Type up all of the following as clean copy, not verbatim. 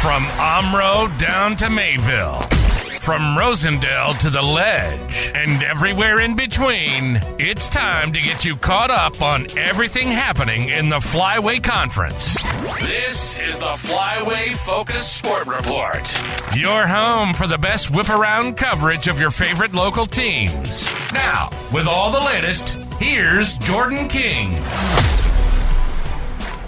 From Omro down to Mayville, from Rosendale to the Ledge, and everywhere in between, it's time to get you caught up on everything happening in the Flyway Conference. This is the Flyway Focus Sport Report, your home for the best whip-around coverage of your favorite local teams. Now, with all the latest, here's Jordan King.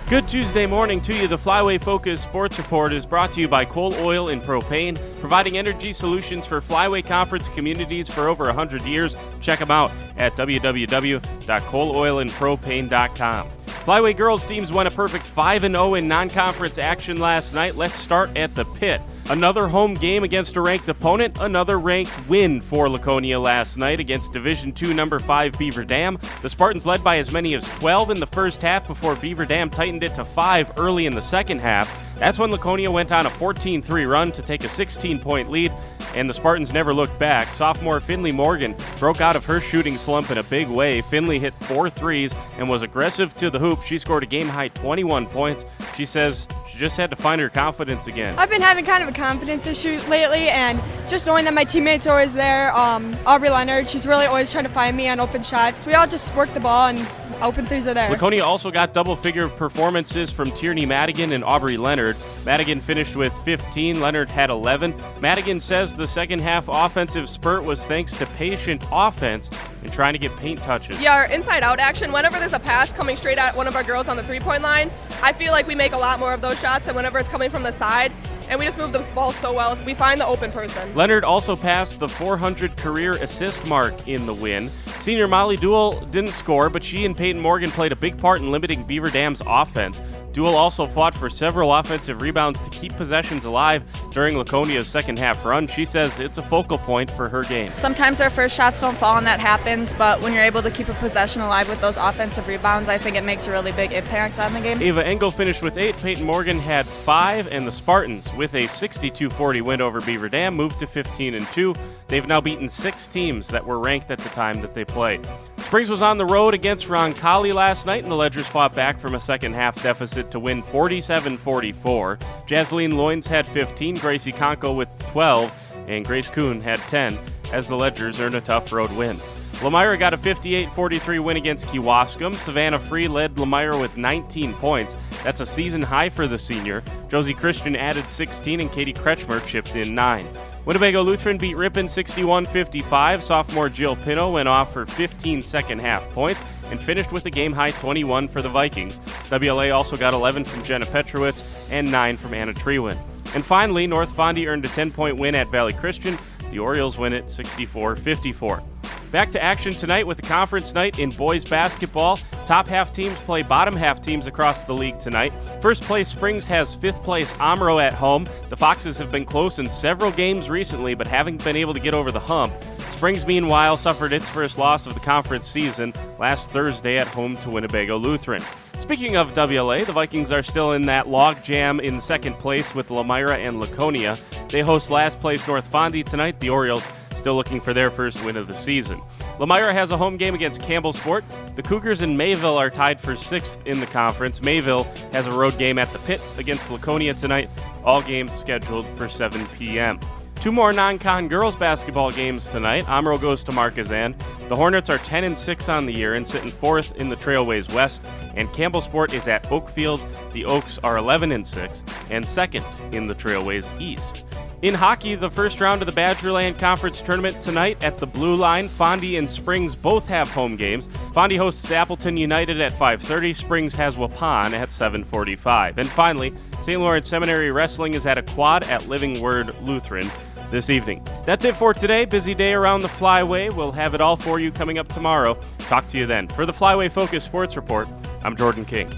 Good Tuesday morning to you. The Flyway Focus Sports Report is brought to you by Cole Oil Propane, providing energy solutions for Flyway Conference Communities for over 100 years. Check them out at www.coleoilandpropane.com. Flyway girls teams won a perfect 5-0 in non-conference action last night. Let's start at the pit. Another home game against a ranked opponent, another ranked win for Laconia last night against Division II number 5 Beaver Dam. The Spartans led by as many as 12 in the first half before Beaver Dam tightened it to 5 early in the second half. That's when Laconia went on a 14-3 run to take a 16-point lead, and the Spartans never looked back. Sophomore Finley Morgan broke out of her shooting slump in a big way. Finley hit 4 threes and was aggressive to the hoop. She scored a game-high 21 points. She says she just had to find her confidence again. I've been having kind of a confidence issue lately, and just knowing that my teammates are always there. Aubrey Leonard, she's really always trying to find me on open shots. We all just work the ball, and open threes are there. Laconia also got double-figure performances from Tierney Madigan and Aubrey Leonard. Madigan finished with 15, Leonard had 11. Madigan says the second half offensive spurt was thanks to patient offense and trying to get paint touches. Yeah, our inside-out action, whenever there's a pass coming straight at one of our girls on the three-point line, I feel like we make a lot more of those shots than whenever it's coming from the side, and we just move the ball so well. We find the open person. Leonard also passed the 400 career assist mark in the win. Senior Molly Duell didn't score, but she and Peyton Morgan played a big part in limiting Beaver Dam's offense. Duell also fought for several offensive rebounds to keep possessions alive during Laconia's second half run. She says it's a focal point for her game. Sometimes our first shots don't fall and that happens, but when you're able to keep a possession alive with those offensive rebounds, I think it makes a really big impact on the game. Ava Engel finished with 8, Peyton Morgan had 5, and the Spartans, with a 62-40 win over Beaver Dam, moved to 15-2. They've now beaten 6 teams that were ranked at the time that they played. Springs was on the road against Roncalli last night, and the Ledgers fought back from a second half deficit to win 47-44. Jasleen Loins had 15, Gracie Conco with 12, and Grace Kuhn had 10, as the Ledgers earned a tough road win. Lemira got a 58-43 win against Kewaskum. Savannah Free led Lemira with 19 points. That's a season high for the senior. Josie Christian added 16, and Katie Kretschmer chipped in 9. Winnebago Lutheran beat Ripon 61-55. Sophomore Jill Pino went off for 15 second-half points and finished with a game-high 21 for the Vikings. WLA also got 11 from Jenna Petrowitz and 9 from Anna Trewin. And finally, North Fondy earned a 10-point win at Valley Christian. The Orioles win it 64-54. Back to action tonight with a conference night in boys basketball. Top half teams play bottom half teams across the league tonight. First place Springs has 5th place Omro at home. The Foxes have been close in several games recently, but haven't been able to get over the hump. Springs, meanwhile, suffered its first loss of the conference season last Thursday at home to Winnebago Lutheran. Speaking of WLA, the Vikings are still in that log jam in second place with Lemira and Laconia. They host last place North Fondy tonight. The Orioles still looking for their first win of the season. Lemira has a home game against Campbellsport. The Cougars and Mayville are tied for 6th in the conference. Mayville has a road game at the Pit against Laconia tonight. All games scheduled for 7 p.m. 2 more non-con girls basketball games tonight. Omro goes to Marquezan. The Hornets are 10-6 on the year and sitting 4th in the Trailways West. And Campbellsport is at Oakfield. The Oaks are 11-6 and 2nd in the Trailways East. In hockey, the first round of the Badgerland Conference Tournament tonight at the Blue Line. Fondy and Springs both have home games. Fondy hosts Appleton United at 5:30. Springs has Waupun at 7:45. And finally, St. Lawrence Seminary Wrestling is at a quad at Living Word Lutheran this evening. That's it for today. Busy day around the Flyway. We'll have it all for you coming up tomorrow. Talk to you then. For the Flyway Focus Sports Report, I'm Jordan King.